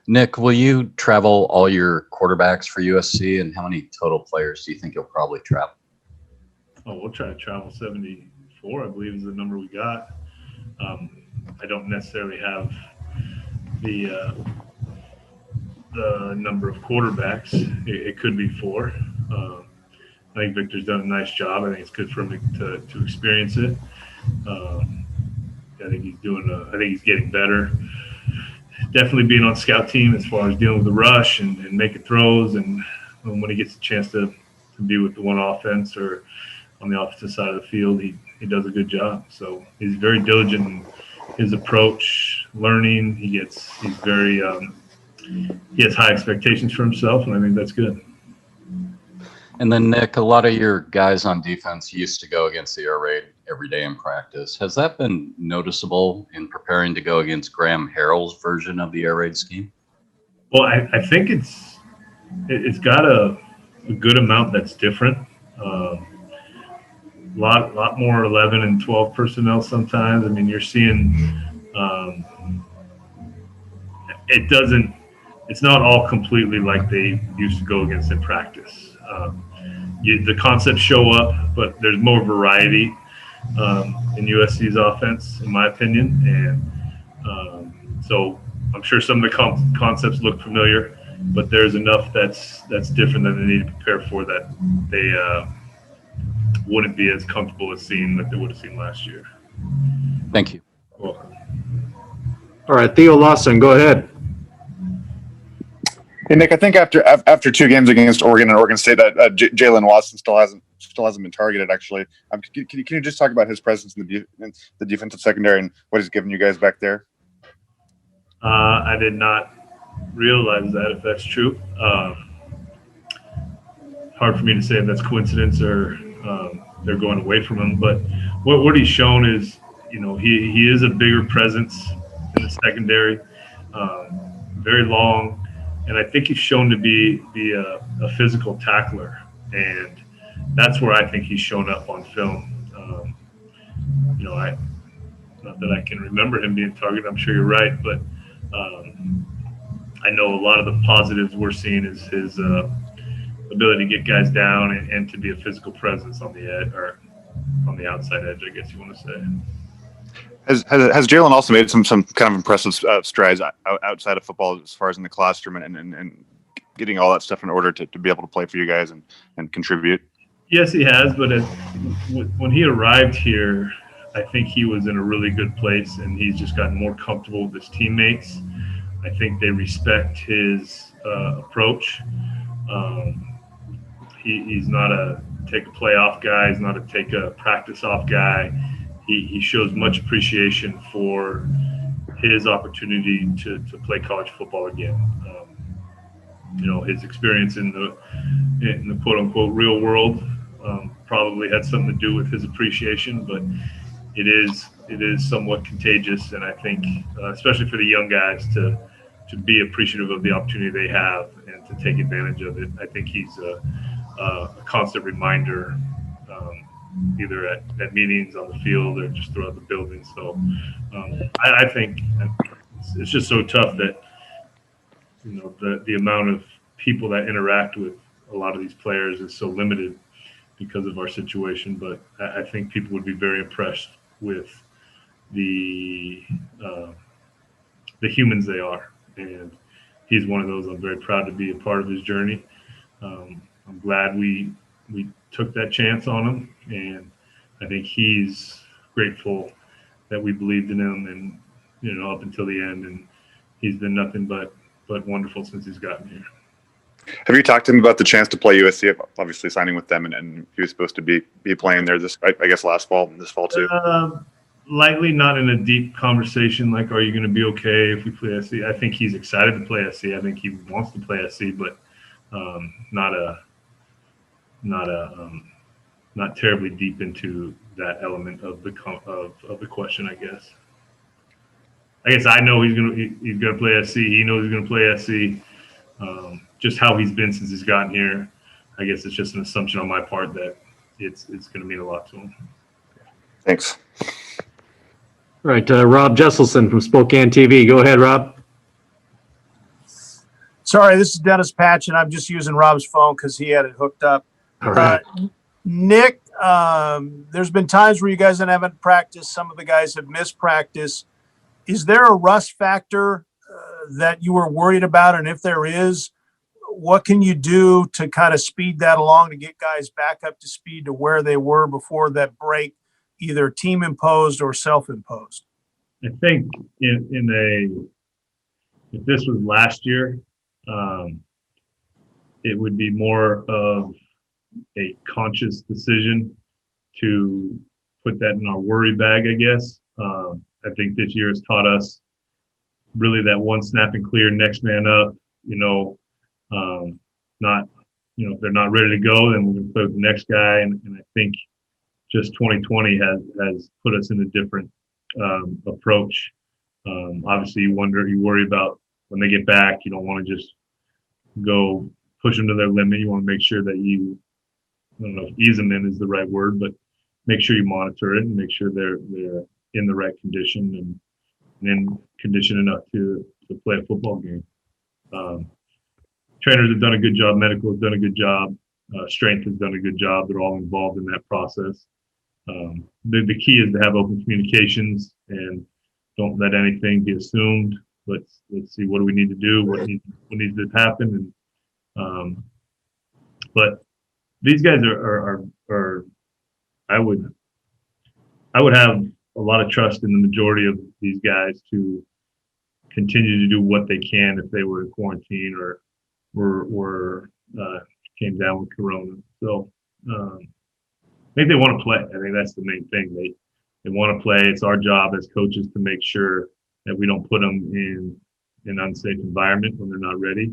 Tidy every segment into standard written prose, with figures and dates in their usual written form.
Nick, will you travel all your quarterbacks for USC, and how many total players do you think you'll probably travel? Oh, we'll try to travel 74, I believe, is the number we got. I don't necessarily have the number of quarterbacks. It could be 4. I think Victor's done a nice job. I think it's good for him to experience it. I think he's getting better. Definitely being on scout team as far as dealing with the rush and making throws, and when he gets a chance to be with the one offense or on the offensive side of the field, he does a good job. So he's very diligent in his approach, learning. He has high expectations for himself, and I think that's good. And then, Nick, a lot of your guys on defense used to go against the air raid every day in practice. Has that been noticeable in preparing to go against Graham Harrell's version of the air raid scheme? Well, I think it's got a good amount that's different. Lot more 11 and 12 personnel sometimes. I mean, you're seeing it's not all completely like they used to go against in practice. The concepts show up, but there's more variety in USC's offense, in my opinion. And so I'm sure some of the concepts look familiar, but there's enough that's different that they need to prepare for that they wouldn't be as comfortable as seeing like they would have seen last year. Thank you. Welcome. All right, Theo Lawson, go ahead. Hey, Nick, I think after 2 games against Oregon and Oregon State, that Jalen Watson still hasn't been targeted. Actually, can you just talk about his presence in the defensive secondary and what he's given you guys back there? I did not realize that, if that's true. Hard for me to say if that's coincidence or they're going away from him. But what he's shown is, he is a bigger presence in the secondary, very long. And I think he's shown to be a physical tackler, and that's where I think he's shown up on film. Not that I can remember him being targeted. I'm sure you're right, but I know a lot of the positives we're seeing is his ability to get guys down and to be a physical presence on the edge or on the outside edge, I guess you want to say. Has Jalen also made some kind of impressive strides outside of football as far as in the classroom and getting all that stuff in order to be able to play for you guys and contribute? Yes, he has. But when he arrived here, I think he was in a really good place, and he's just gotten more comfortable with his teammates. I think they respect his approach. He's not a take a play off guy. He's not a take a practice off guy. He shows much appreciation for his opportunity to play college football again. His experience in the quote unquote real world probably had something to do with his appreciation, but it is somewhat contagious, and I think especially for the young guys to be appreciative of the opportunity they have and to take advantage of it. I think he's a constant reminder, either at meetings on the field or just throughout the building. So I think it's just so tough that the amount of people that interact with a lot of these players is so limited because of our situation. But I think people would be very impressed with the humans they are, and he's one of those. I'm very proud to be a part of his journey. I'm glad we took that chance on him, and I think he's grateful that we believed in him, and up until the end, and he's been nothing but wonderful since he's gotten here. Have you talked to him about the chance to play USC? Obviously, signing with them, and he was supposed to be playing there I guess last fall and this fall too. Lightly, not in a deep conversation like, are you going to be okay if we play SC? I think he's excited to play SC. I think he wants to play SC, but not terribly deep into that element of the question, I guess. I know he's gonna play SC. He knows he's gonna play SC. Just how he's been since he's gotten here, I guess it's just an assumption on my part that it's gonna mean a lot to him. Thanks. All right, Rob Jesselson from Spokane TV. Go ahead, Rob. Sorry, this is Dennis Patch, and I'm just using Rob's phone because he had it hooked up. All right. Nick, there's been times where you guys haven't practiced. Some of the guys have missed practice. Is there a rust factor that you were worried about? And if there is, what can you do to kind of speed that along to get guys back up to speed to where they were before that break, either team imposed or self-imposed? I think if this was last year, it would be more of a conscious decision to put that in our worry bag, I guess. I think this year has taught us really that one snap and clear, next man up, not, if they're not ready to go, then we're going to play with the next guy. And I think just 2020 has put us in a different approach. Obviously, you worry about when they get back. You don't want to just go push them to their limit. You want to make sure that I don't know if ease them in is the right word, but make sure you monitor it and make sure they're in the right condition and in condition enough to play a football game. Trainers have done a good job. Medical has done a good job. Strength has done a good job. They're all involved in that process. The key is to have open communications and don't let anything be assumed. Let's see, what do we need to do? What needs to happen? And but these guys are I would have a lot of trust in the majority of these guys to continue to do what they can if they were in quarantine or were came down with corona. So I think they want to play. I think that's the main thing. They want to play. It's our job as coaches to make sure that we don't put them in an unsafe environment when they're not ready.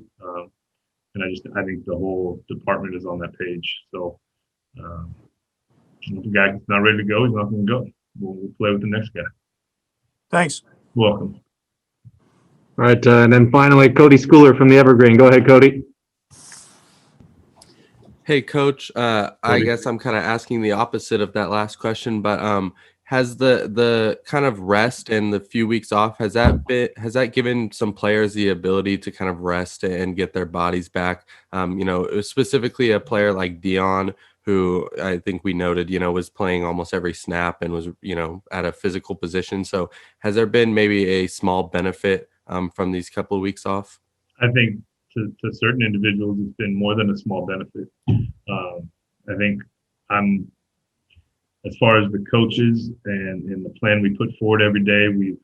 And I think the whole department is on that page. So if the guy's not ready to go, he's not going to go. We'll play with the next guy. Thanks. Welcome. All right, and then finally, Cody Schooler from the Evergreen. Go ahead, Cody. Hey, Coach. I guess I'm kind of asking the opposite of that last question, but has the kind of rest and the few weeks off, has that given some players the ability to kind of rest and get their bodies back? Specifically a player like Dion, who I think we noted, was playing almost every snap and was, at a physical position. So has there been maybe a small benefit from these couple of weeks off? I think to certain individuals, it's been more than a small benefit. I think as far as the coaches and the plan we put forward every day, we've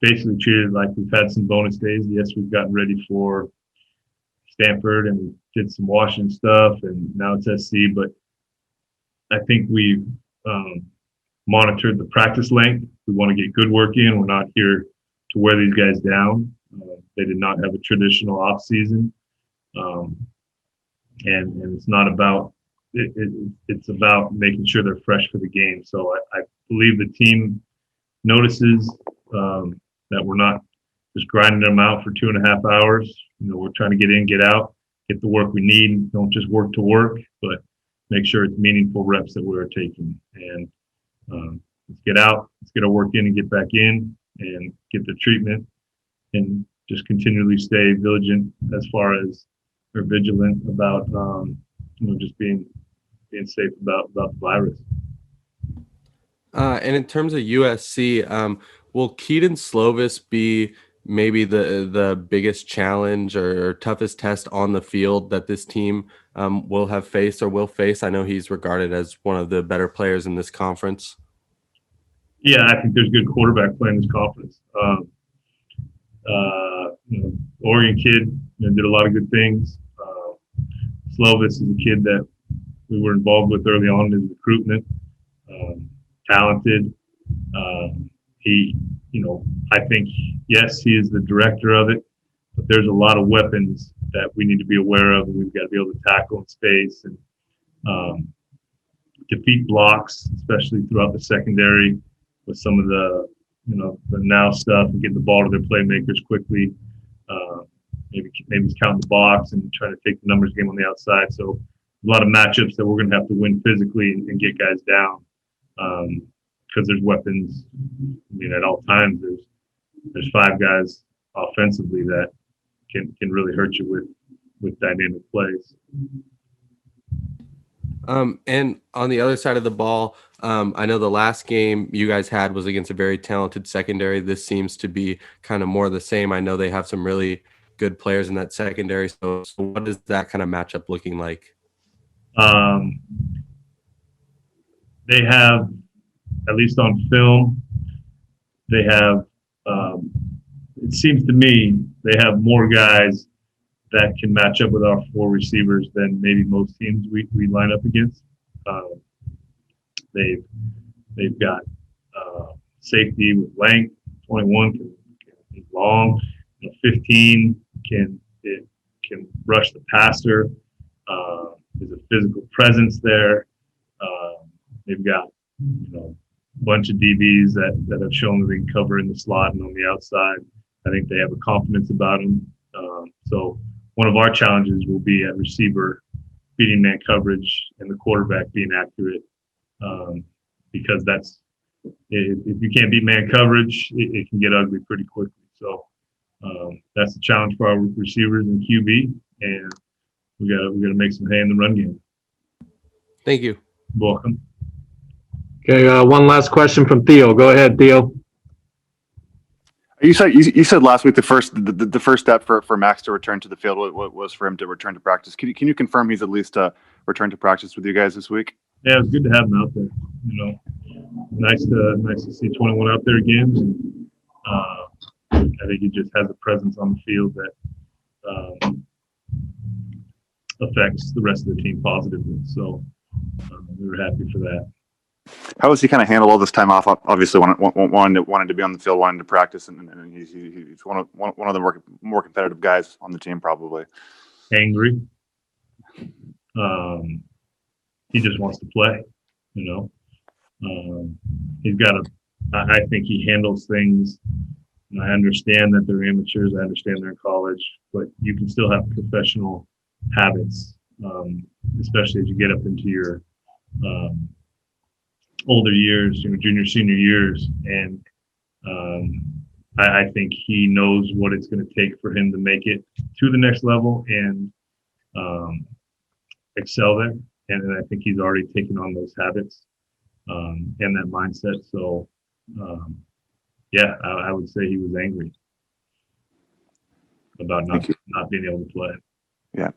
basically treated it like we've had some bonus days. Yes, we've gotten ready for Stanford and we did some Washington stuff, and now it's SC. But I think we've monitored the practice length. We want to get good work in. We're not here to wear these guys down. They did not have a traditional off season, and it's not about it's about making sure they're fresh for the game. So I believe the team notices that we're not just grinding them out for 2.5 hours. We're trying to get in, get out, get the work we need. Don't just work to work, but make sure it's meaningful reps that we're taking. And let's get out, let's get our work in and get back in and get the treatment, and just continually stay vigilant about just being safe about the virus. And in terms of USC, will Keaton Slovis be maybe the biggest challenge or toughest test on the field that this team will have faced or will face? I know he's regarded as one of the better players in this conference. Yeah, I think there's good quarterback play in this conference. Oregon kid did a lot of good things. Slovis is a kid that we were involved with early on in recruitment. Talented. I think, yes, he is the director of it, but there's a lot of weapons that we need to be aware of, and we've got to be able to tackle in space and defeat blocks, especially throughout the secondary with some of the now stuff and getting the ball to their playmakers quickly. Maybe he's counting the box and trying to take the numbers game on the outside. So a lot of matchups that we're going to have to win physically and get guys down because there's weapons. At all times there's 5 guys offensively that can really hurt you with dynamic plays. And on the other side of the ball, I know the last game you guys had was against a very talented secondary. This seems to be kind of more of the same. I know they have some really good players in that secondary. So what is that kind of matchup looking like? They have, at least on film, they have, it seems to me, they have more guys that can match up with our 4 receivers than maybe most teams we line up against. They've got safety with length, 21 can be long, 15 can rush the passer. There's a physical presence there. They've got a bunch of DBs that have shown that they can cover in the slot and on the outside. I think they have a confidence about them. So one of our challenges will be at receiver, beating man coverage and the quarterback being accurate, because if you can't beat man coverage, it can get ugly pretty quickly. So that's the challenge for our receivers and QB, and we got to make some hay in the run game. Thank you. You're welcome. Okay, one last question from Theo. Go ahead, Theo. You said last week the first step for Max to return to the field was for him to return to practice. Can you confirm he's at least returned to practice with you guys this week? Yeah, it's good to have him out there. Nice to see 21 out there again. And, I think he just has a presence on the field that affects the rest of the team positively. So we were happy for that. How does he kind of handle all this time off? Obviously, wanted to be on the field, wanted to practice, and he's one of the more competitive guys on the team, probably. Angry. He just wants to play. He's got I think he handles things. And I understand that they're amateurs. I understand they're in college, but you can still have professional habits, especially as you get up into your older years, junior, senior years. And I think he knows what it's going to take for him to make it to the next level and excel there. And I think he's already taken on those habits and that mindset. So, yeah, I would say he was angry about not being able to play. Yeah.